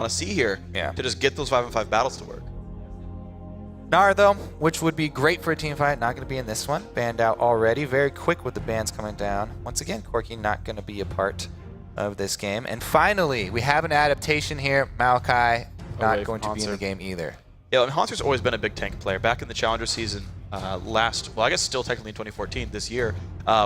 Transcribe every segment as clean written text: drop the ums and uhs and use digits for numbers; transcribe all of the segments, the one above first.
want to see here to just get those 5-on-5 battles to work. Gnar, though, which would be great for a team fight, not going to be in this one. Banned out already. Very quick with the bans coming down. Once again, Corki not going to be a part of this game. And finally, we have an adaptation here. Maokai not going to be in the game either. Yeah, I mean, Haunter's always been a big tank player. Back in the Challenger season well, I guess still technically in 2014, this year,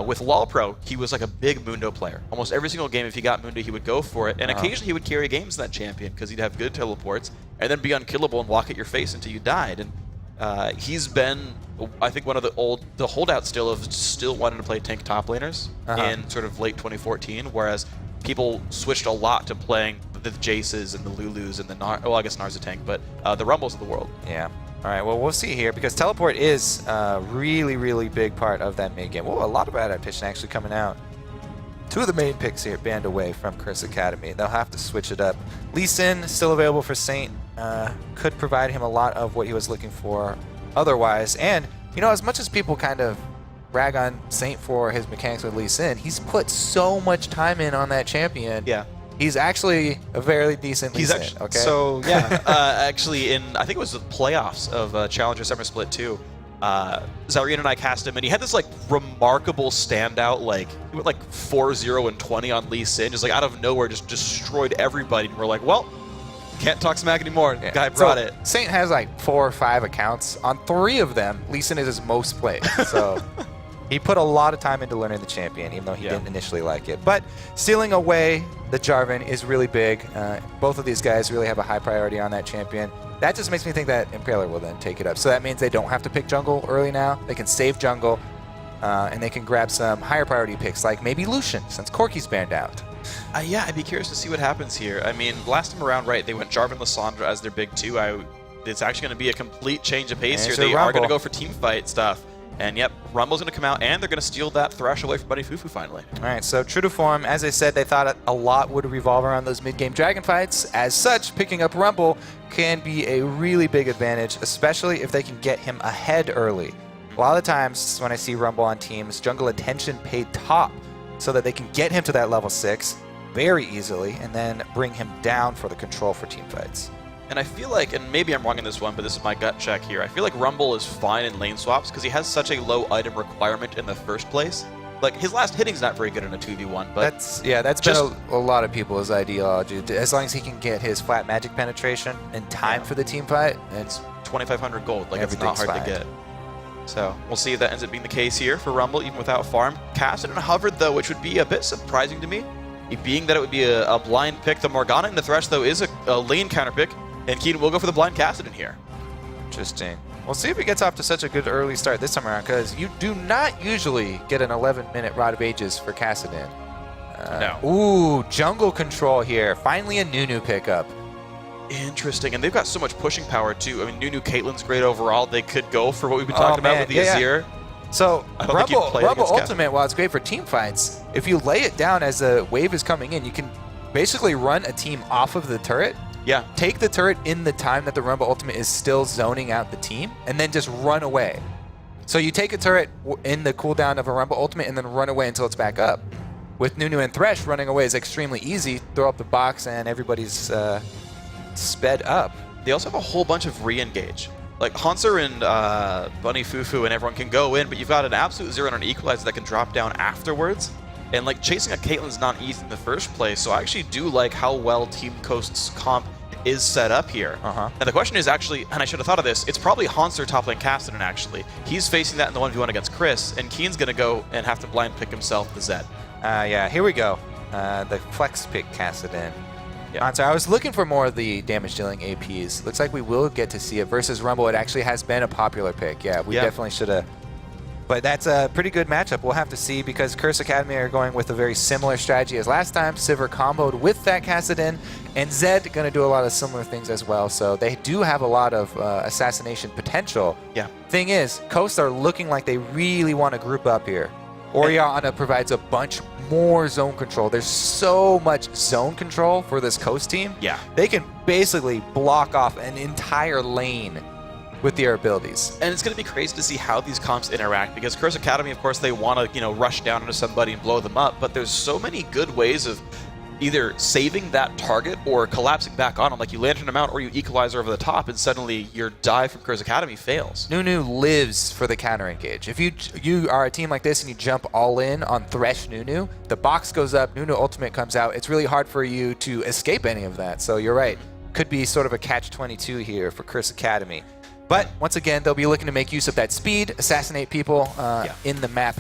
with LoL Pro, he was like a big Mundo player. Almost every single game, if he got Mundo, he would go for it. And occasionally he would carry games in that champion because he'd have good teleports and then be unkillable and walk at your face until you died. And he's been, I think, one of the holdouts still of still wanting to play tank top laners in sort of late 2014, whereas people switched a lot to playing the Jaces and the Lulus and the well, I guess Nar's a tank, but the Rumbles of the world. Yeah. All right, well, we'll see here because teleport is a really, really big part of that mid game. Well, a lot of adaptation actually coming out. Two of the main picks here banned away from Curse Academy. They'll have to switch it up. Lee Sin still available for Saint. Could provide him a lot of what he was looking for otherwise. And, you know, as much as people kind of rag on Saint for his mechanics with Lee Sin, he's put so much time in on that champion. Yeah. He's actually a very decent Lee Sin, okay? So, yeah, actually in, I think it was the playoffs of Challenger Summer Split 2, Zarian and I cast him, and he had this, like, remarkable standout, like, he went, like, 4-0-20 on Lee Sin, just, like, out of nowhere, just destroyed everybody, and we're like, well, can't talk smack anymore. Yeah. Guy brought it. Saint has, like, 4 or 5 accounts. On 3 of them, Lee Sin is his most played, so... He put a lot of time into learning the champion, even though he didn't initially like it. But stealing away the Jarvan is really big. Both of these guys really have a high priority on that champion. That just makes me think that Impaler will then take it up. So that means they don't have to pick jungle early now. They can save jungle, and they can grab some higher priority picks, like maybe Lucian, since Corki's banned out. Yeah, I'd be curious to see what happens here. I mean, last time around, right, they went Jarvan Lissandra as their big 2. It's actually going to be a complete change of pace here. They are going to go for team fight stuff. And yep, Rumble's going to come out, and they're going to steal that Thresh away from Buddy Fufu finally. All right, so true to form, as I said, they thought a lot would revolve around those mid-game dragon fights. As such, picking up Rumble can be a really big advantage, especially if they can get him ahead early. A lot of the times when I see Rumble on teams, jungle attention paid top so that they can get him to that level 6 very easily and then bring him down for the control for team fights. And I feel like, and maybe I'm wrong in this one, but this is my gut check here, I feel like Rumble is fine in lane swaps because he has such a low item requirement in the first place. Like, his last hitting's not very good in a 2v1, but... That's been a lot of people's ideology. As long as he can get his flat magic penetration in time for the team fight, it's 2,500 gold. Like, it's not hard to get. So, we'll see if that ends up being the case here for Rumble, even without farm. Casted and hovered, though, which would be a bit surprising to me, being that it would be a blind pick. The Morgana and the Thresh, though, is a lane counter pick. And Keen will go for the blind Kassadin here. Interesting. We'll see if he gets off to such a good early start this time around, because you do not usually get an 11-minute Rod of Ages for Kassadin. No. Ooh, jungle control here. Finally a Nunu pickup. Interesting. And they've got so much pushing power, too. I mean, Nunu, Caitlyn's great overall. They could go for what we've been talking about with the Azir. So, Rumble Ultimate, while it's great for team fights, if you lay it down as a wave is coming in, you can basically run a team off of the turret. Yeah. Take the turret in the time that the Rumble Ultimate is still zoning out the team, and then just run away. So you take a turret in the cooldown of a Rumble Ultimate and then run away until it's back up. With Nunu and Thresh, running away is extremely easy. Throw up the box and everybody's sped up. They also have a whole bunch of re-engage. Like, Hanser and Bunny Fufu and everyone can go in, but you've got an absolute 0 and an equalizer that can drop down afterwards. And, like, chasing a Caitlyn's not easy in the first place, so I actually do like how well Team Coast's comp is set up here. And the question is actually, and I should have thought of this, it's probably Hanser top lane Kassadin, actually. He's facing that in the 1v1 against Chris, and Keen's going to go and have to blind pick himself the Zed. Yeah, here we go. The flex pick Kassadin. Hanser, I was looking for more of the damage dealing APs. Looks like we will get to see it. Versus Rumble, it actually has been a popular pick. Yeah, we definitely should have. But that's a pretty good matchup. We'll have to see, because Curse Academy are going with a very similar strategy as last time. Sivir comboed with that Kassadin, and Zed going to do a lot of similar things as well. So they do have a lot of assassination potential. Yeah. Thing is, Coast are looking like they really want to group up here. Orianna provides a bunch more zone control. There's so much zone control for this Coast team. Yeah. They can basically block off an entire lane with their abilities. And it's going to be crazy to see how these comps interact, because Curse Academy, of course, they want to, rush down into somebody and blow them up, but there's so many good ways of either saving that target or collapsing back on him. Like you lantern him out or you equalizer over the top, and suddenly your dive from Curse Academy fails. Nunu lives for the counter engage. If you are a team like this and you jump all in on Thresh Nunu, the box goes up, Nunu ultimate comes out. It's really hard for you to escape any of that. So you're right. Could be sort of a catch-22 here for Curse Academy. But once again, they'll be looking to make use of that speed, assassinate people in the map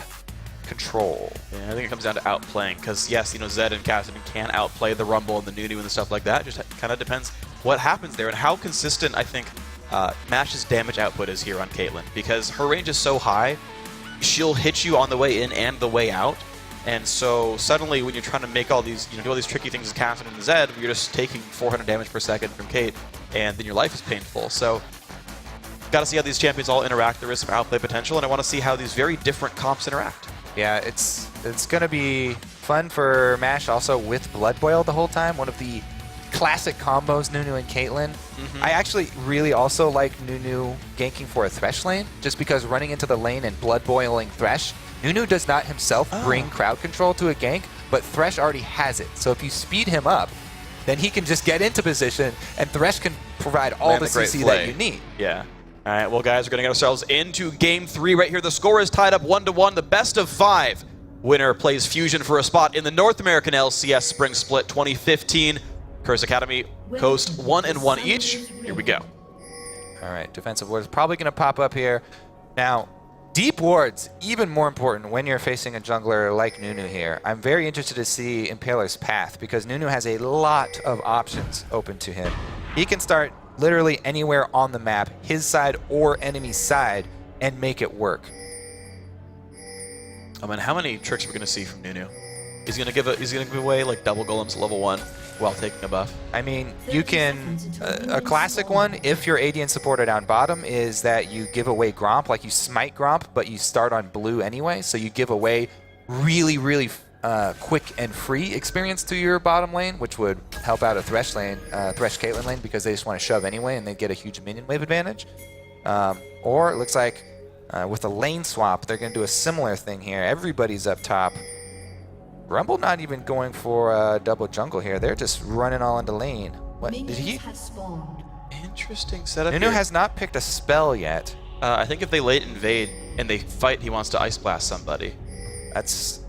control. Yeah, I think it comes down to outplaying, because yes, Zed and Cassidy can outplay the Rumble and the Nunu and the stuff like that. It just kind of depends what happens there and how consistent I think Mash's damage output is here on Caitlyn, because her range is so high, she'll hit you on the way in and the way out. And so suddenly when you're trying to make all these, do all these tricky things as Cassidy and Zed, you're just taking 400 damage per second from Kate, and then your life is painful. So got to see how these champions all interact. There is some outplay potential, and I want to see how these very different comps interact. Yeah, it's going to be fun for Mash also with Blood Boil the whole time. One of the classic combos, Nunu and Caitlyn. I actually really also like Nunu ganking for a Thresh lane, just because running into the lane and Blood Boiling Thresh, Nunu does not himself bring crowd control to a gank, but Thresh already has it. So if you speed him up, then he can just get into position, and Thresh can provide all the CC that you need. Yeah. All right, well, guys, we're going to get ourselves into Game 3 right here. The score is tied up 1-1. The best of 5 winner plays Fusion for a spot in the North American LCS Spring Split 2015. Curse Academy, Coast 1-1 each. Here we go. All right, defensive ward is probably going to pop up here. Now, deep wards, even more important when you're facing a jungler like Nunu here. I'm very interested to see Impaler's path, because Nunu has a lot of options open to him. He can start literally anywhere on the map, his side or enemy's side, and make it work. I mean, how many tricks are we going to see from Nunu? He's going to give away like double golems level 1 while taking a buff. I mean, you can a classic one if you're AD and supporter down bottom is that you give away Gromp, like you smite Gromp, but you start on blue anyway, so you give away really quick and free experience to your bottom lane, which would help out a Thresh Caitlyn lane, because they just want to shove anyway and they get a huge minion wave advantage. Or it looks like with a lane swap, they're going to do a similar thing here. Everybody's up top. Rumble not even going for a double jungle here. They're just running all into lane. What did he? Interesting setup. Nunu has not picked a spell yet. I think if they late invade and they fight, he wants to Ice Blast somebody. That's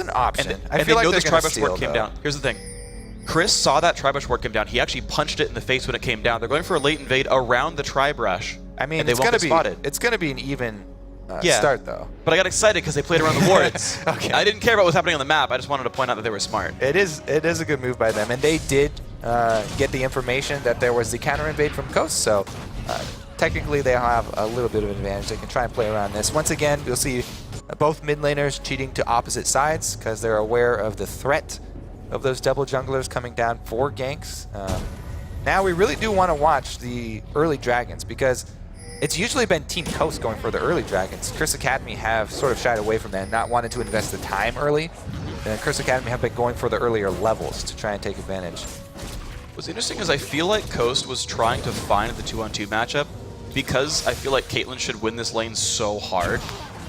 an option. I feel like this Tribush ward came down. Here's the thing. Chris saw that Tribush ward come down. He actually punched it in the face when it came down. They're going for a late invade around the Tribrush. I mean, and they won't get spotted. It's going to be an even start, though. But I got excited because they played around the wards. Okay. I didn't care about what's happening on the map. I just wanted to point out that they were smart. It is a good move by them, and they did get the information that there was the counter invade from Coast, so technically they have a little bit of an advantage. They can try and play around this. Once again, you'll see both mid laners cheating to opposite sides because they're aware of the threat of those double junglers coming down for ganks. Now we really do want to watch the early dragons, because it's usually been Team Coast going for the early dragons. Curse Academy have sort of shied away from that, not wanting to invest the time early. And Curse Academy have been going for the earlier levels to try and take advantage. What's interesting is I feel like Coast was trying to find the 2-on-2 matchup, because I feel like Caitlyn should win this lane so hard.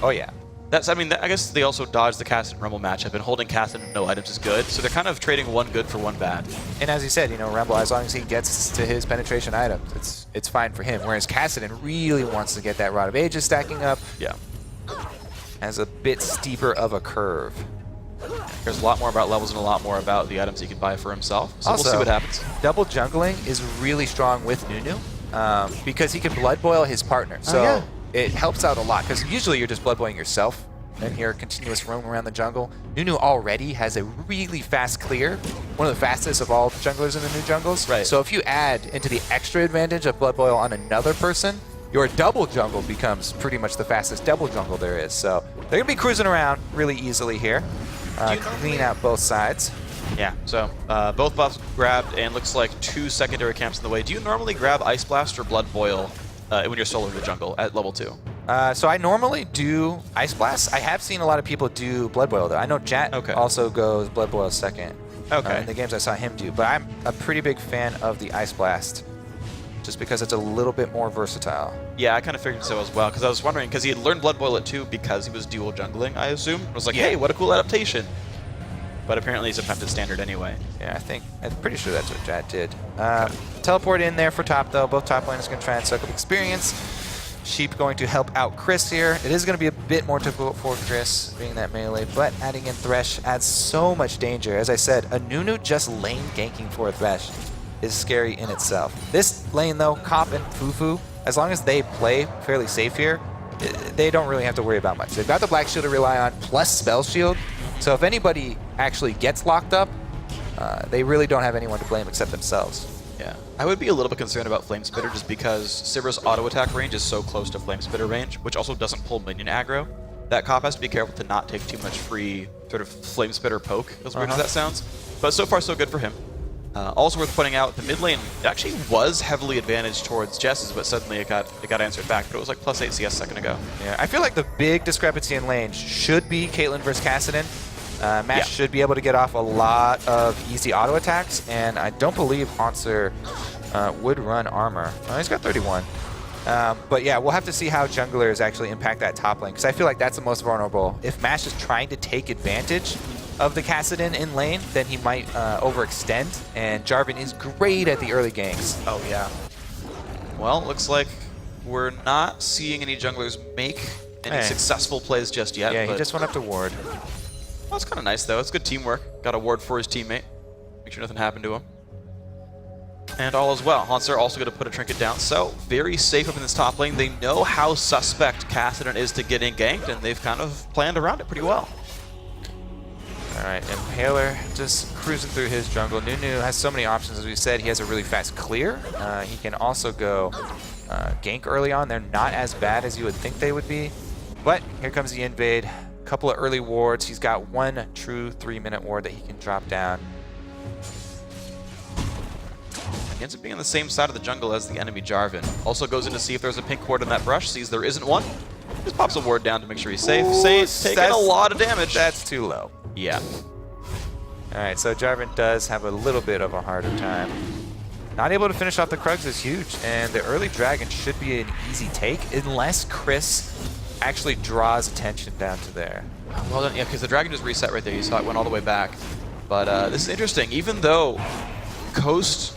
Oh yeah. I guess they also dodged the Cass and Rumble matchup, and holding Cass and no items is good, so they're kind of trading one good for one bad. And as you said, Rumble, as long as he gets to his penetration items, it's fine for him. Whereas Kassadin really wants to get that Rod of Ages stacking up. Yeah. Has a bit steeper of a curve. There's a lot more about levels and a lot more about the items he can buy for himself, so also, we'll see what happens. Double jungling is really strong with Nunu, because he can Blood Boil his partner. So it helps out a lot, because usually you're just Blood Boiling yourself, and you're a continuous roam around the jungle. Nunu already has a really fast clear, one of the fastest of all junglers in the new jungles. Right. So if you add into the extra advantage of Blood Boil on another person, your double jungle becomes pretty much the fastest double jungle there is. So they're going to be cruising around really easily here. Clean out both sides. Yeah, so both buffs grabbed, and looks like 2 secondary camps in the way. Do you normally grab Ice Blast or Blood Boil when you're soloing the jungle at level 2? So I normally do Ice Blast. I have seen a lot of people do Blood Boil, though. I know Jat also goes Blood Boil second in the games I saw him do. But I'm a pretty big fan of the Ice Blast, just because it's a little bit more versatile. Yeah, I kind of figured so as well, because I was wondering, because he had learned Blood Boil at 2 because he was dual jungling, I assume. I was like, hey, what a cool adaptation. but apparently he's attempted standard anyway. Yeah, I'm pretty sure that's what Jad did. Teleport in there for top, though. Both top laners going to try and soak up experience. Sheep going to help out Chris here. It is going to be a bit more difficult for Chris being that melee, but adding in Thresh adds so much danger. As I said, a Nunu just lane ganking for a Thresh is scary in itself. This lane, though, Cop and Fufu, as long as they play fairly safe here, they don't really have to worry about much. They've got the Black Shield to rely on, plus Spell Shield. So if anybody actually gets locked up, they really don't have anyone to blame except themselves. Yeah, I would be a little bit concerned about Flame Spitter just because Sivir's auto attack range is so close to Flame Spitter range, which also doesn't pull minion aggro. That Cop has to be careful to not take too much free sort of Flame Spitter poke, as weird as that sounds. But so far so good for him. Also worth pointing out, the mid lane actually was heavily advantaged towards Jess's, but suddenly it got answered back. But it was like +8 CS a second ago. Yeah, I feel like the big discrepancy in lane should be Caitlyn versus Kassadin. Mash should be able to get off a lot of easy auto attacks, and I don't believe Haunter would run armor. He's got 31. But yeah, we'll have to see how junglers actually impact that top lane, because I feel like that's the most vulnerable. If Mash is trying to take advantage of the Kassadin in lane, then he might overextend, and Jarvan is great at the early ganks. Oh yeah. Well, looks like we're not seeing any junglers make any successful plays just yet. Yeah, he just went up to ward. Well, it's kind of nice, though. It's good teamwork. Got a ward for his teammate. Make sure nothing happened to him. And all is well. Haunter also going to put a trinket down. So, very safe up in this top lane. They know how suspect Kassadin is to getting ganked, and they've kind of planned around it pretty well. All right, Impaler just cruising through his jungle. Nunu has so many options, as we said. He has a really fast clear. He can also go gank early on. They're not as bad as you would think they would be. But here comes the invade. Couple of early wards. He's got one true 3-minute ward that he can drop down. He ends up being on the same side of the jungle as the enemy Jarvan. Also goes in to see if there's a pink ward in that brush. Sees there isn't one. Just pops a ward down to make sure he's safe. Taking a lot of damage. That's too low. Yeah. All right, so Jarvan does have a little bit of a harder time. Not able to finish off the Krugs is huge, and the early dragon should be an easy take unless Chris actually draws attention down to there. Well done, yeah, because the dragon just reset right there. You saw it went all the way back. But this is interesting. Even though Coast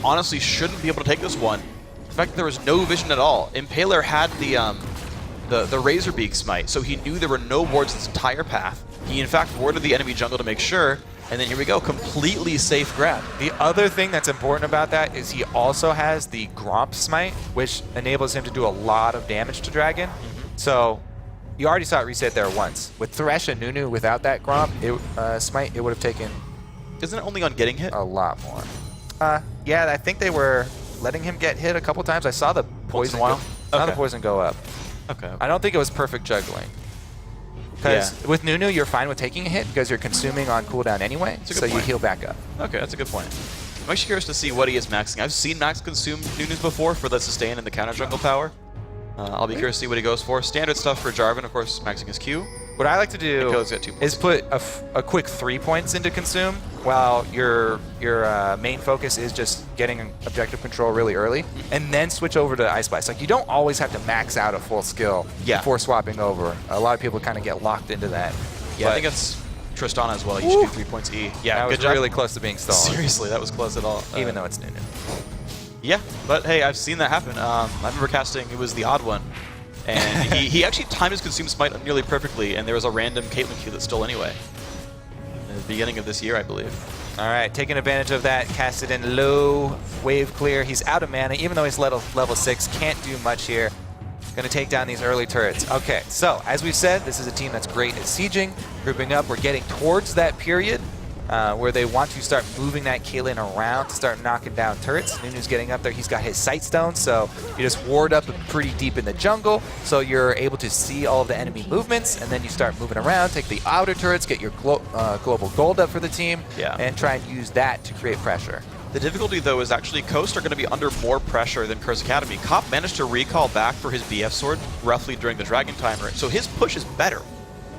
honestly shouldn't be able to take this one, in fact, there was no vision at all. Impaler had the Razor Beak smite, so he knew there were no wards this entire path. He, in fact, warded the enemy jungle to make sure, and then here we go, completely safe grab. The other thing that's important about that is he also has the Gromp smite, which enables him to do a lot of damage to Dragon. So you already saw it reset there once. With Thresh and Nunu without that Gromp smite, it would have taken... Isn't it only on getting hit? A lot more. Yeah, I think they were letting him get hit a couple times. I saw the poison go up. Okay. I don't think it was perfect juggling. Because with Nunu, you're fine with taking a hit because you're consuming on cooldown anyway, so you heal back up. Okay, that's a good point. I'm actually curious to see what he is maxing. I've seen Max consume Nunus before for the sustain and the counter jungle power. I'll be curious to see what he goes for. Standard stuff for Jarvan, of course, maxing his Q. What I like to do is put a quick 3 points into consume while your main focus is just getting objective control really early, and then switch over to Ice Blast. Like, you don't always have to max out at full skill before swapping over. A lot of people kind of get locked into that. Yeah, I think it's Tristana as well. You should do 3 points E. Yeah, that was really close to being stalled. Seriously, that was close at all. Even though it's Nunu. Yeah, but hey, I've seen that happen. I remember casting, it was the odd one, and he actually timed his consume smite nearly perfectly, and there was a random Caitlyn Q that stole anyway. In the beginning of this year, I believe. All right, taking advantage of that, Kassadin low wave clear. He's out of mana, even though he's level 6, can't do much here. Going to take down these early turrets. Okay, so as we said, this is a team that's great at sieging, grouping up. We're getting towards that period where they want to start moving that Caitlyn around to start knocking down turrets. Nunu's getting up there. He's got his sight stone, so you just ward up pretty deep in the jungle, so you're able to see all of the enemy movements, and then you start moving around, take the outer turrets, get your global gold up for the team, and try and use that to create pressure. The difficulty, though, is actually Coast are going to be under more pressure than Curse Academy. Cop managed to recall back for his BF sword roughly during the Dragon timer, so his push is better.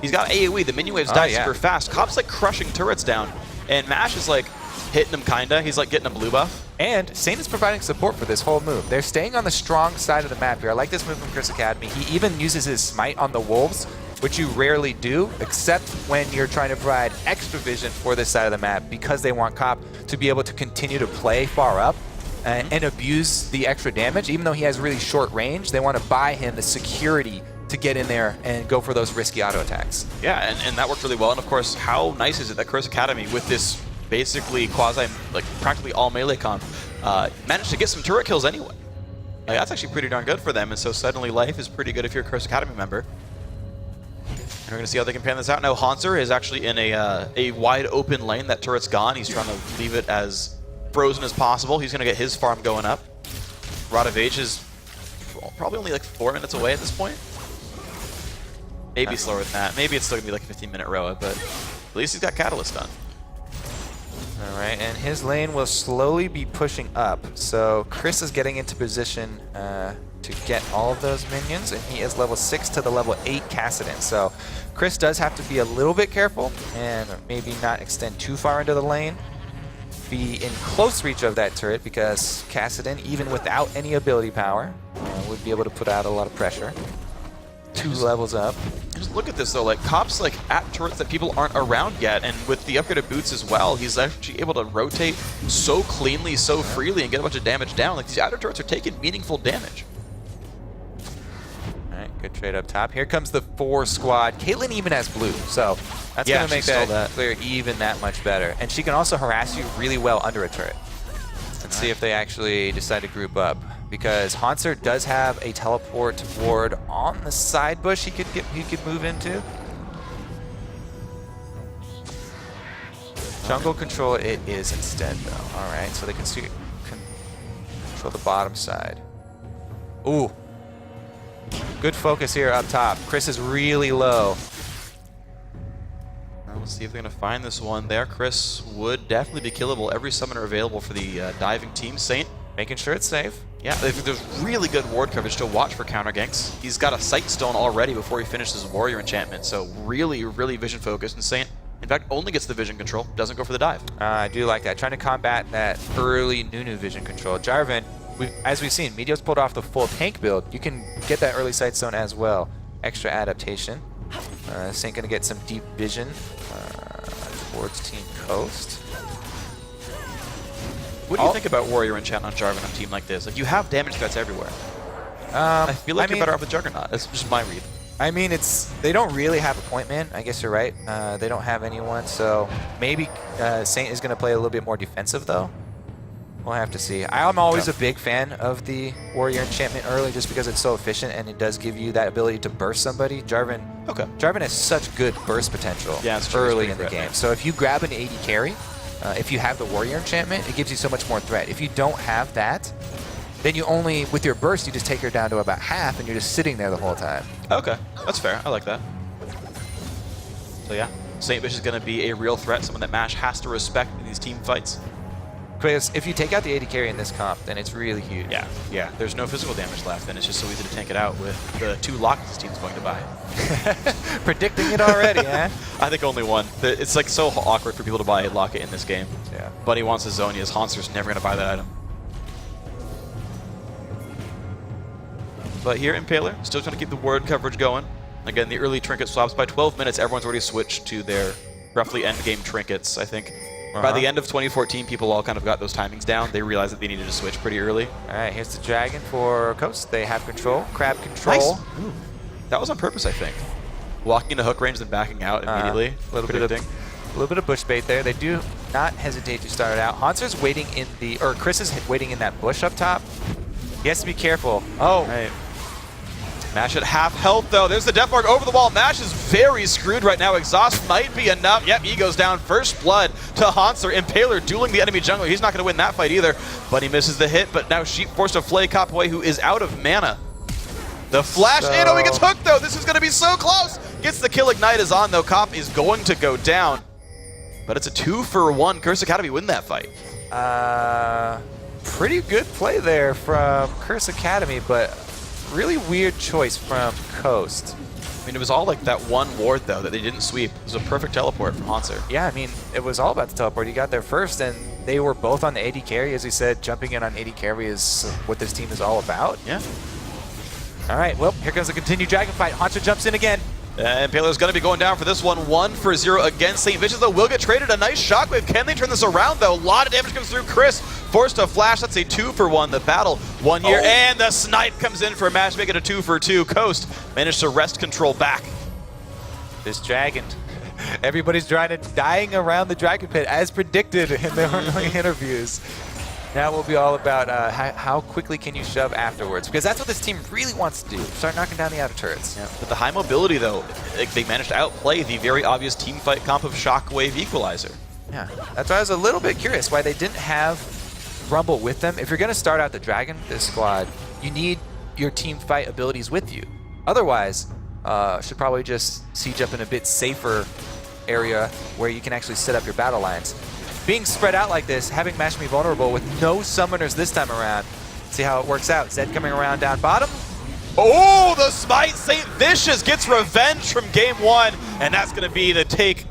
He's got AoE, the minion waves die super fast. Cop's like crushing turrets down, and Mash is like hitting him kinda. He's like getting a blue buff. And Saint is providing support for this whole move. They're staying on the strong side of the map here. I like this move from Curse Academy. He even uses his smite on the wolves which you rarely do, except when you're trying to provide extra vision for this side of the map because they want Cop to be able to continue to play far up and abuse the extra damage. Even though he has really short range, they want to buy him the security to get in there and go for those risky auto attacks. Yeah, and that worked really well. And of course, how nice is it that Curse Academy, with this basically practically all melee comp, managed to get some turret kills anyway. Like, that's actually pretty darn good for them, and so suddenly life is pretty good if you're a Curse Academy member. And we're going to see how they can pan this out. Now, Hanser is actually in a wide open lane. That turret's gone. He's trying to leave it as frozen as possible. He's going to get his farm going up. Rod of Age is probably only like 4 minutes away at this point. Maybe slower than that. Maybe it's still going to be like a 15-minute Roa, but at least he's got Catalyst done. All right, and his lane will slowly be pushing up. So Chris is getting into position to get all of those minions, and he is level 6 to the level 8 Kassadin. So Chris does have to be a little bit careful and maybe not extend too far into the lane. Be in close reach of that turret because Kassadin, even without any ability power, would be able to put out a lot of pressure. 2 levels up. Just look at this though, like Cop's like at turrets that people aren't around yet, and with the upgraded boots as well, he's actually able to rotate so cleanly, so freely, and get a bunch of damage down. Like, these outer turrets are taking meaningful damage. All right, good trade up top. Here comes the 4 squad. Caitlyn even has blue, so that's going to make that clear even that much better. And she can also harass you really well under a turret. Let's see if they actually decide to group up, because Hanser does have a teleport ward on the side bush he could move into. Jungle control it is instead though. All right, so they can control the bottom side. Ooh, good focus here up top. Chris is really low. We'll see if they're going to find this one there. Chris would definitely be killable. Every summoner available for the diving team. Saint making sure it's safe. Yeah, there's really good ward coverage to watch for counter ganks. He's got a sight stone already before he finishes his warrior enchantment, so really, really vision focused. And Saint, in fact, only gets the vision control, doesn't go for the dive. I do like that. Trying to combat that early Nunu vision control. Jarvan, as we've seen, Meteos pulled off the full tank build. You can get that early sight stone as well. Extra adaptation. Saint gonna get some deep vision towards Team Coast. What do you think about warrior enchant on Jarvan on a team like this? Like, you have damage threats everywhere. I feel like you're better off with Juggernaut. That's just my read. I mean, they don't really have a point man. I guess you're right. They don't have anyone, so maybe Saint is going to play a little bit more defensive, though. We'll have to see. I'm always a big fan of the warrior enchantment early just because it's so efficient and it does give you that ability to burst somebody. Jarvan has such good burst potential early in the game. So if you grab an AD carry, if you have the warrior enchantment, it gives you so much more threat. If you don't have that, then you only, with your burst, you just take her down to about half and you're just sitting there the whole time. Okay, that's fair. I like that. So yeah, Saint Bish is going to be a real threat, someone that MASH has to respect in these team fights. Because if you take out the AD carry in this comp, then it's really huge. Yeah. There's no physical damage left, and it's just so easy to tank it out with the 2 lockets this team's going to buy. Predicting it already, huh? I think only one. It's like so awkward for people to buy a locket in this game. Yeah. Buddy wants a Zonia's. Hanser's never going to buy that item. But here, Impaler, still trying to keep the ward coverage going. Again, the early trinket swaps. By 12 minutes, everyone's already switched to their roughly endgame trinkets, I think. By the end of 2014, people all kind of got those timings down. They realized that they needed to switch pretty early. All right, here's the dragon for Coast. They have control, crab control. Nice. Ooh. That was on purpose, I think. Walking into hook range, then backing out immediately. A little bit of bush bait there. They do not hesitate to start it out. Hanser's waiting in the, or Chris is waiting in that bush up top. He has to be careful. Oh. Right. MASH at half health, though. There's the Death Mark over the wall. MASH is very screwed right now. Exhaust might be enough. Yep, he goes down. First blood to Hanser. Impaler dueling the enemy jungler. He's not going to win that fight either, but he misses the hit. But now Sheep forced to flay Cop away, who is out of mana. The flash. Oh, he gets hooked, though. This is going to be so close. Gets the kill. Ignite is on, though. Cop is going to go down. But it's a 2-for-1. Curse Academy win that fight. Pretty good play there from Curse Academy, but really weird choice from Coast. I mean, it was all like that one ward, though, that they didn't sweep. It was a perfect teleport from Hanser. Yeah, I mean, it was all about the teleport. He got there first, and they were both on the AD carry. As we said, jumping in on AD carry is what this team is all about. Yeah. All right, well, here comes the continued dragon fight. Hanser jumps in again. And Paler's going to be going down for this one, 1-0 against St. Vincent's, though will get traded. A nice shockwave. Can they turn this around, though? A lot of damage comes through. Chris forced to flash. That's a 2-for-1. The battle 1 here, and the snipe comes in for a match, make it a 2-for-2. Coast managed to wrest control back. This dragon. Everybody's dying around the dragon pit, as predicted in the early interviews. Now will be all about how quickly can you shove afterwards, because that's what this team really wants to do. Start knocking down the outer turrets. Yeah, with the high mobility, though, they managed to outplay the very obvious team fight comp of Shockwave Equalizer. Yeah, that's why I was a little bit curious why they didn't have Rumble with them. If you're going to start out the Dragon, this squad, you need your team fight abilities with you. Otherwise, should probably just siege up in a bit safer area where you can actually set up your battle lines. Being spread out like this, having Mash Me vulnerable with no summoners this time around. See how it works out. Zed coming around down bottom. Oh, the smite! St. Vicious gets revenge from game 1, and that's going to be the take.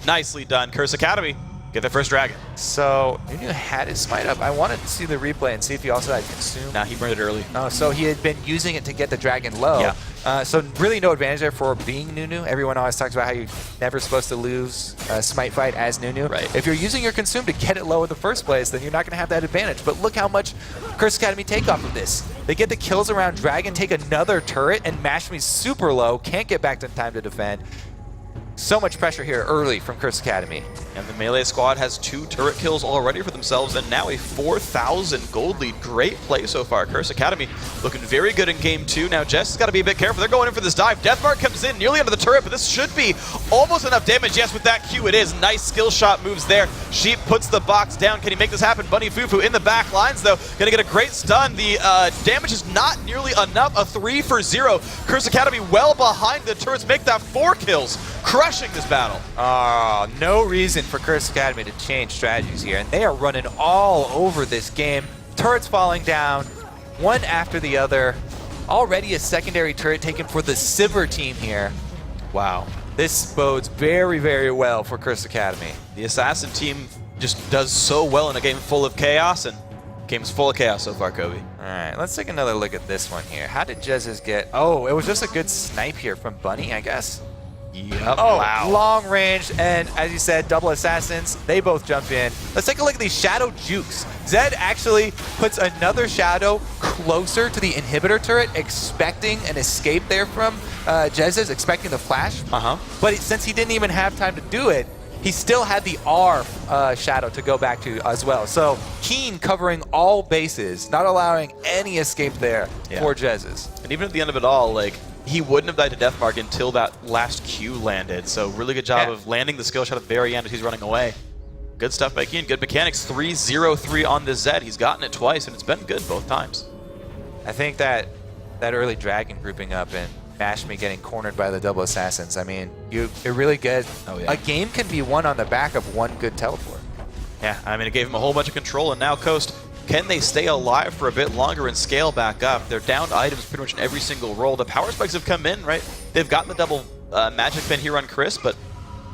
Nicely done. Curse Academy get their first dragon. So Nunu had his smite up. I wanted to see the replay and see if he also had consume. Nah, he burned it early. Oh, so he had been using it to get the dragon low. Yeah. So really no advantage there for being Nunu. Everyone always talks about how you're never supposed to lose a smite fight as Nunu. Right. If you're using your consume to get it low in the first place, then you're not going to have that advantage. But look how much Curse Academy take off of this. They get the kills around Dragon, take another turret, and Mash Me super low. Can't get back in time to defend. So much pressure here early from Curse Academy. And the melee squad has 2 turret kills already for themselves, and now a 4,000 gold lead. Great play so far. Curse Academy looking very good in game 2. Now Jess has got to be a bit careful. They're going in for this dive. Deathmark comes in nearly under the turret, but this should be almost enough damage. Yes, with that Q it is. Nice skill shot moves there. Sheep puts the box down. Can he make this happen? Bunny Fufu in the back lines, though. Going to get a great stun. The damage is not nearly enough. A 3-for-0. Curse Academy well behind the turrets. Make that 4 kills. Crushing this battle. Oh, no reason for Curse Academy to change strategies here, and they are running all over this game. Turrets falling down, one after the other. Already a secondary turret taken for the Sivir team here. Wow. This bodes very, very well for Curse Academy. The Assassin team just does so well in a game full of chaos, and game's full of chaos so far, Kobe. All right, let's take another look at this one here. How did Jez's get... Oh, it was just a good snipe here from Bunny, I guess. Yep. Oh, wow. Long range, and as you said, double assassins. They both jump in. Let's take a look at these shadow jukes. Zed actually puts another shadow closer to the inhibitor turret, expecting an escape there from Jez's, expecting the flash. But since he didn't even have time to do it, he still had the R shadow to go back to as well. So Keen covering all bases, not allowing any escape there for Jez's. And even at the end of it all, like, he wouldn't have died to Deathmark until that last Q landed. So really good job of landing the skill shot at the very end as he's running away. Good stuff by Keen. Good mechanics. 3-0-3 on the Zed. He's gotten it twice, and it's been good both times. I think that early Dragon grouping up and Mash Me getting cornered by the double assassins, I mean, you're really good. Oh, yeah. A game can be won on the back of one good teleport. Yeah, I mean, it gave him a whole bunch of control, and now Coast, can they stay alive for a bit longer and scale back up? They're down to items pretty much in every single roll. The power spikes have come in, right? They've gotten the double magic pin here on Chris, but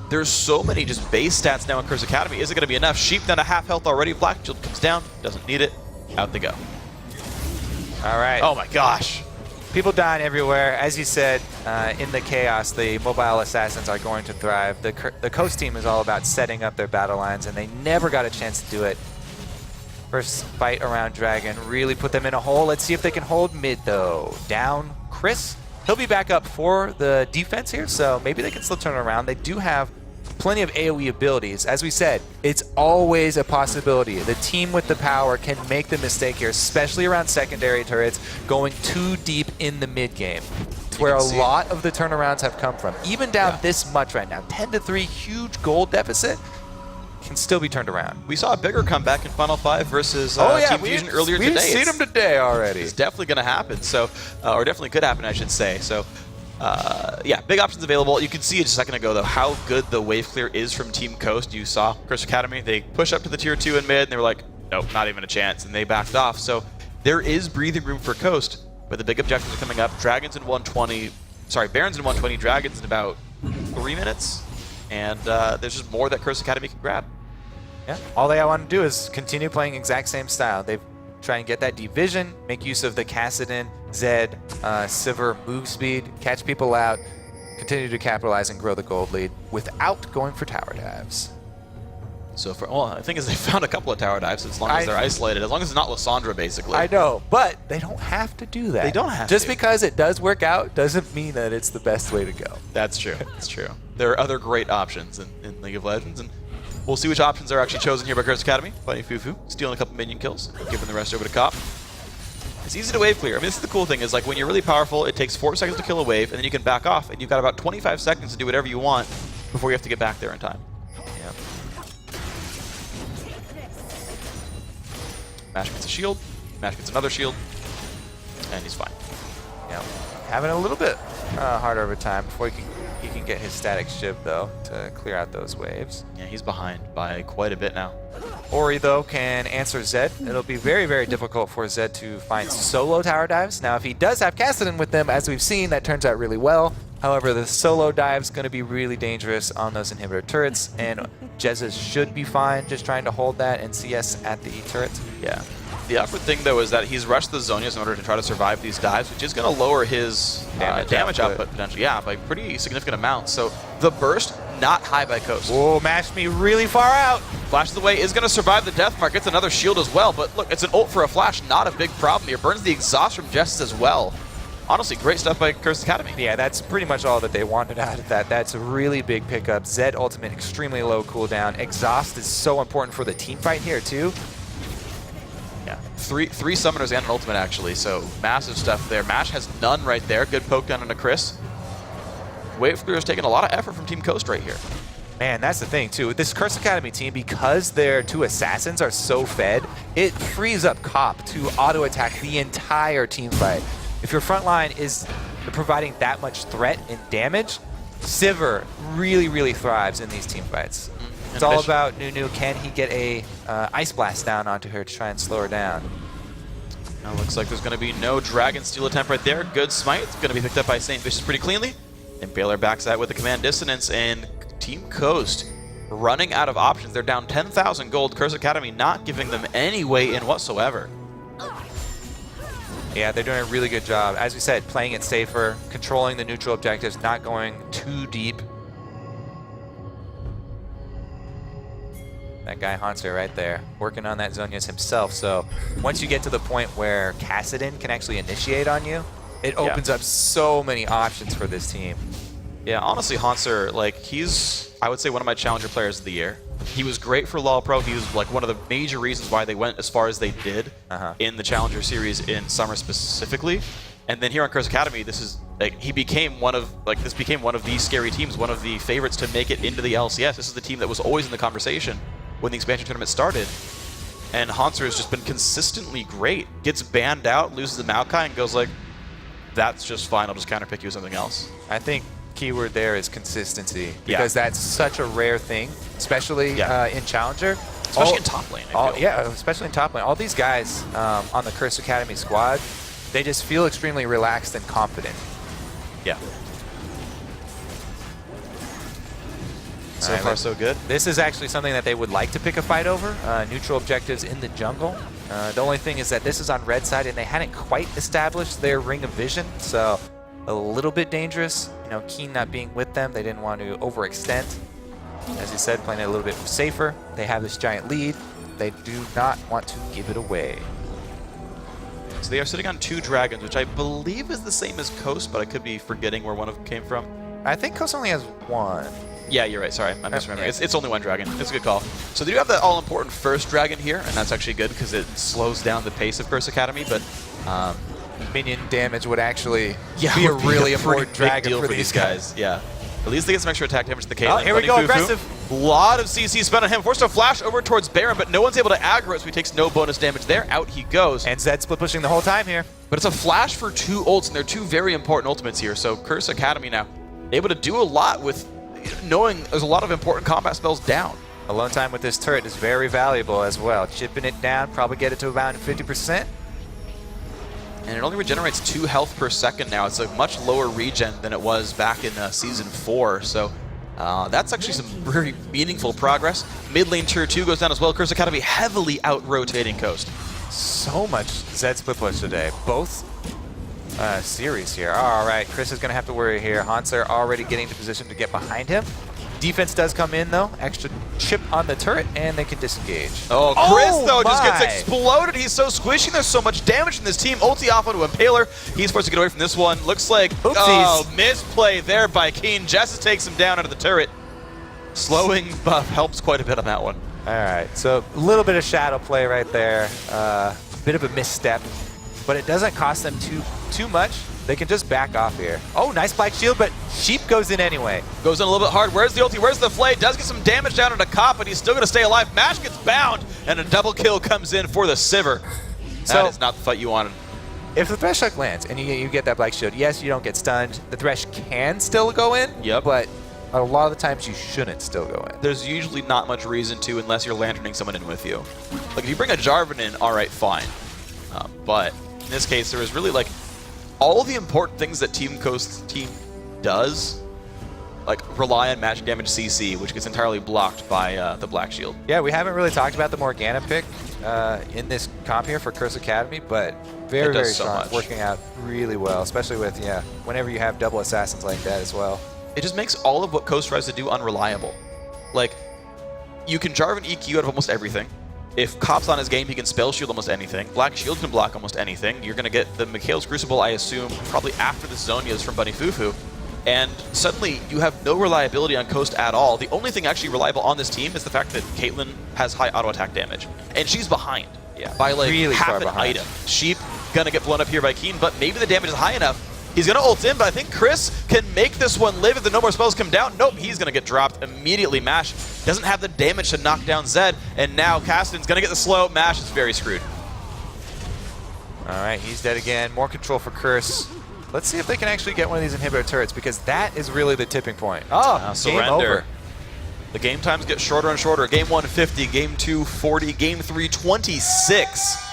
there's so many just base stats now in Curse Academy. Is it going to be enough? Sheep down to half health already. Black Shield comes down, doesn't need it. Out they go. All right. Oh my gosh. People dying everywhere. As you said, in the chaos, the mobile assassins are going to thrive. The Coast team is all about setting up their battle lines, and they never got a chance to do it. First fight around Dragon really put them in a hole. Let's see if they can hold mid, though. Down Chris. He'll be back up for the defense here, so maybe they can still turn it around. They do have plenty of AoE abilities. As we said, it's always a possibility. The team with the power can make the mistake here, especially around secondary turrets, going too deep in the mid game. It's where a lot of the turnarounds have come from. Even down this much right now, 10-3, huge gold deficit, can still be turned around. We saw a bigger comeback in Final 5 versus Team Fusion earlier today. We've seen them today already. It's definitely going to happen, so, or definitely could happen, I should say. So, yeah, big options available. You can see just a second ago, though, how good the wave clear is from Team Coast. You saw Curse Academy, they push up to the tier 2 in mid, and they were like, nope, not even a chance, and they backed off. So there is breathing room for Coast, but the big objectives are coming up. Dragons in 120, sorry, Barons in 120, Dragons in about 3 minutes, and there's just more that Curse Academy can grab. Yeah, all they want to do is continue playing exact same style. They try and get that division, make use of the Kassadin, Zed, Sivir move speed, catch people out. continue to capitalize and grow the gold lead without going for tower dives. So well, I think they found a couple of tower dives as long as they're isolated, as long as it's not Lissandra, basically. I know, but they don't have to do that. They don't have Just to. because it does work out doesn't mean that it's the best way to go. That's true. That's true. There are other great options in League of Legends, and we'll see which options are actually chosen here by Curse Academy. Fighting Fufu, stealing a couple minion kills, giving the rest over to Cop. It's easy to wave clear. I mean, this is the cool thing, is like when you're really powerful, it takes 4 seconds to kill a wave, and then you can back off, and you've got about 25 seconds to do whatever you want before you have to get back there in time. Yeah. Mash gets a shield, Mash gets another shield, and he's fine. Yeah. Having a little bit harder of a time before he can get his static shiv, though, to clear out those waves. Yeah, he's behind by quite a bit now. Ori, though, can answer Zed. It'll be very, very difficult for Zed to find solo tower dives. Now, if he does have Kassadin with them, as we've seen, that turns out really well. However, the solo dive's going to be really dangerous on those inhibitor turrets, and Jezza should be fine just trying to hold that and CS at the turret. Yeah. The awkward thing, though, is that he's rushed the Zhonya's in order to try to survive these dives, which is going to lower his damage output potentially, yeah, by pretty significant amounts. So the burst, not high by Coast. Whoa, mashed me really far out. Flash of the Way is going to survive the death mark. Gets another shield as well, but look, it's an ult for a flash, not a big problem here. Burns the exhaust from Jess as well. Honestly, great stuff by Curse Academy. Yeah, that's pretty much all that they wanted out of that. That's a really big pickup. Zed ultimate, extremely low cooldown. Exhaust is so important for the team fight here, too. Yeah, three summoners and an ultimate, actually, so massive stuff there. Mash has none right there. Good poke down into Chris. Wave Clear is taking a lot of effort from Team Coast right here. Man, that's the thing, too. With this Curse Academy team, because their 2 assassins are so fed, it frees up Cop to auto-attack the entire team fight. If your front line is providing that much threat and damage, Sivir really, really thrives in these team fights. It's all about Nunu. Can he get a Ice Blast down onto her to try and slow her down? Now looks like there's going to be no Dragon Steal attempt right there. Good smite. It's going to be picked up by St. Vicious pretty cleanly. And Baylor backs that with the Command Dissonance, and Team Coast running out of options. They're down 10,000 gold. Curse Academy not giving them any way in whatsoever. Yeah, they're doing a really good job. As we said, playing it safer, controlling the neutral objectives, not going too deep. That guy Hanser right there, working on that Zhonya's himself. So once you get to the point where Kassadin can actually initiate on you, it opens up so many options for this team. Yeah, honestly, Hanser, like, he's, I would say, one of my Challenger players of the year. He was great for LoL Pro. He was like one of the major reasons why they went as far as they did in the Challenger series in summer specifically. And then here on Curse Academy, this is like he became one of the scary teams, one of the favorites to make it into the LCS. This is the team that was always in the conversation when the expansion tournament started. And Hanser has just been consistently great. Gets banned out, loses the Maokai, and goes like, that's just fine, I'll just counterpick you with something else. I think keyword there is consistency, because that's such a rare thing, especially in Challenger. Especially in top lane, I feel. Yeah, especially in top lane. All these guys on the Curse Academy squad, they just feel extremely relaxed and confident. Yeah. So far, so good. This is actually something that they would like to pick a fight over. Neutral objectives in the jungle. The only thing is that this is on red side, and they hadn't quite established their ring of vision, so a little bit dangerous. You know, Keen not being with them, they didn't want to overextend. As you said, playing it a little bit safer. They have this giant lead. They do not want to give it away. So they are sitting on 2 dragons, which I believe is the same as Coast, but I could be forgetting where one of them came from. I think Coast only has 1. Yeah, you're right. Sorry, I'm misremembering. It's only 1 dragon. It's a good call. So they do have that all-important first dragon here, and that's actually good because it slows down the pace of Curse Academy, but minion damage would actually be a really important dragon deal for these guys. Yeah. At least they get some extra attack damage to the Caitlyn. Oh, here we go, aggressive. A lot of CC spent on him. Forced to flash over towards Baron, but no one's able to aggro it, so he takes no bonus damage there. Out he goes. And Zed split pushing the whole time here. But it's a flash for 2 ults, and they're 2 very important ultimates here. So Curse Academy now able to do a lot with knowing there's a lot of important combat spells down. Alone time with this turret is very valuable as well. Chipping it down, probably get it to about 50%. And it only regenerates 2 health per second now. It's a much lower regen than it was back in Season 4. So that's actually some very meaningful progress. Mid lane tier 2 goes down as well. Curse Academy heavily out-rotating Coast. So much Zed split push today. Both series here. All right, Chris is going to have to worry here. Hanser already getting to position to get behind him. Defense does come in, though. Extra chip on the turret, and they can disengage. Oh, Chris, though, just gets exploded. He's so squishy. There's so much damage in this team. Ulti off onto Impaler. He's forced to get away from this one. Looks like, misplay there by Keen. Justice takes him down out of the turret. Slowing buff helps quite a bit on that one. All right, so a little bit of shadow play right there. Bit of a misstep, but it doesn't cost them too much. They can just back off here. Oh, nice Black Shield, but Sheep goes in anyway. Goes in a little bit hard. Where's the ulti? Where's the flay? Does get some damage down on a cop, but he's still going to stay alive. Mash gets bound, and a double kill comes in for the Sivir. That is not the fight you wanted. If the Thresh Hook lands and you get that Black Shield, yes, you don't get stunned. The Thresh can still go in, but a lot of the times you shouldn't still go in. There's usually not much reason to unless you're lanterning someone in with you. Like, if you bring a Jarvan in, all right, fine. But in this case, there is really, like, all the important things that Team Coast's team does, like rely on magic damage CC, which gets entirely blocked by the Black Shield. Yeah, we haven't really talked about the Morgana pick in this comp here for Curse Academy, but very strong, working out really well, especially with, whenever you have double assassins like that as well. It just makes all of what Coast tries to do unreliable. Like, you can Jarvan EQ out of almost everything. If Cop's on his game, he can spell shield almost anything. Black Shield can block almost anything. You're going to get the Mikhail's Crucible, I assume, probably after the Zonias from Bunny Fufu. And suddenly, you have no reliability on Coast at all. The only thing actually reliable on this team is the fact that Caitlyn has high auto attack damage. And she's behind by like really half an item. Sheep going to get blown up here by Keen, but maybe the damage is high enough. He's going to ult in, but I think Chris can make this one live if the no more spells come down. Nope, he's going to get dropped immediately. Mash doesn't have the damage to knock down Zed, and now Kassadin's going to get the slow. Mash is very screwed. All right, he's dead again. More control for Curse. Let's see if they can actually get one of these inhibitor turrets, because that is really the tipping point. Surrender. Game over. The game times get shorter and shorter. Game 1, 50. Game 2, 40. Game 3, 26.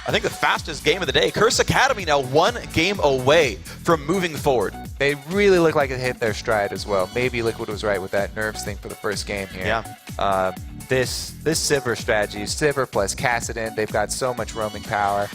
I think the fastest game of the day. Curse Academy now 1 game away from moving forward. They really look like it hit their stride as well. Maybe Liquid was right with that nerves thing for the first game here. Yeah. This Sivir strategy, Sivir plus Kassadin, they've got so much roaming power.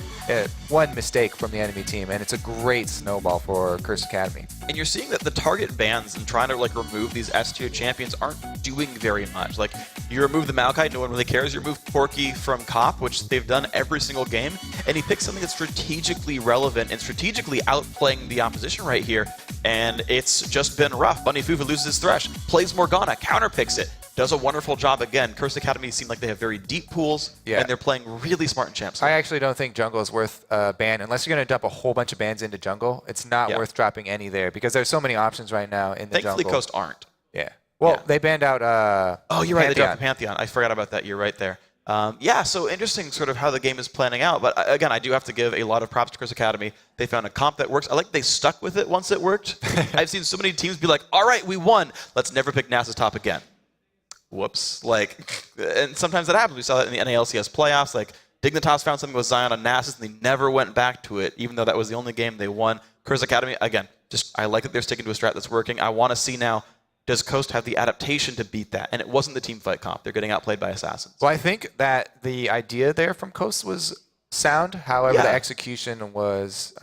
One mistake from the enemy team, and it's a great snowball for Curse Academy. And you're seeing that the target bans and trying to like remove these S-tier champions aren't doing very much. Like, you remove the Maokai, no one really cares. You remove Corki from Cop, which they've done every single game, and he picks something that's strategically relevant and strategically outplaying the opposition right here, and it's just been rough. Bunny Fufu loses his Thresh, plays Morgana, counterpicks it, does a wonderful job again. Curse Academy seem like they have very deep pools, and they're playing really smart in champs. I actually don't think jungle is worth a ban. Unless you're going to dump a whole bunch of bans into jungle, it's not worth dropping any there, because there's so many options right now in the jungle. Thankfully, Coast aren't. Yeah. Well, they banned out oh, you're right, they dropped the Pantheon. I forgot about that. You're right there. So interesting sort of how the game is planning out. But again, I do have to give a lot of props to Curse Academy. They found a comp that works. I like they stuck with it once it worked. I've seen so many teams be like, all right, we won. Let's never pick Nasus top again. Whoops. And sometimes that happens. We saw that in the NALCS playoffs. Like, Dignitas found something with Zion on Nasus, and they never went back to it, even though that was the only game they won. Curse Academy, again, I like that they're sticking to a strat that's working. I want to see now, does Coast have the adaptation to beat that? And it wasn't the team fight comp. They're getting outplayed by Assassins. Well, I think that the idea there from Coast was sound. However, the execution was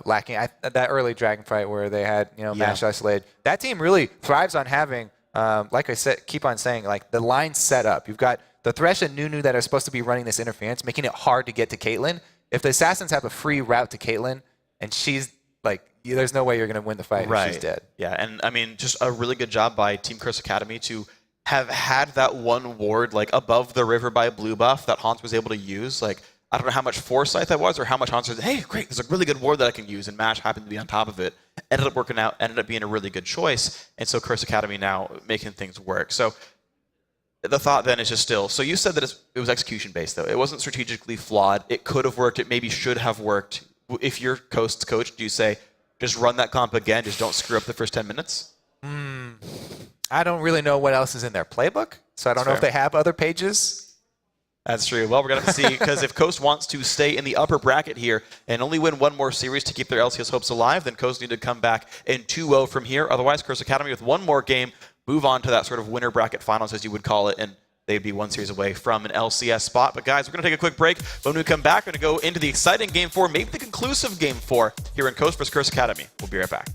lacking. That early Dragon fight where they had Mash isolated, that team really thrives on having, like I said, keep on saying, like the line set up. You've got the Thresh and Nunu that are supposed to be running this interference, making it hard to get to Caitlyn. If the Assassins have a free route to Caitlyn, and she's like, there's no way you're going to win the fight if she's dead. Yeah, and I mean, just a really good job by Team Curse Academy to have had that one ward like above the river by blue buff that Hans was able to use. Like, I don't know how much foresight that was or how much Hans said, hey, great, there's a really good ward that I can use, and Mash happened to be on top of it. Ended up working out, ended up being a really good choice, and so Curse Academy now making things work. So the thought then is just still, so you said that it was execution-based, though. It wasn't strategically flawed. It could have worked. It maybe should have worked. If you're Coast's coach, do you say, just run that comp again, just don't screw up the first 10 minutes? I don't really know what else is in their playbook, so I don't know if they have other pages. That's true. Well, we're going to have to see, because if Coast wants to stay in the upper bracket here and only win one more series to keep their LCS hopes alive, then Coast need to come back in 2-0 from here. Otherwise, Curse Academy with one more game, move on to that sort of winner bracket finals, as you would call it, and they'd be one series away from an LCS spot. But guys, we're going to take a quick break. But when we come back, we're going to go into the exciting Game 4, maybe the conclusive Game 4 here in Coast vs. Curse Academy. We'll be right back.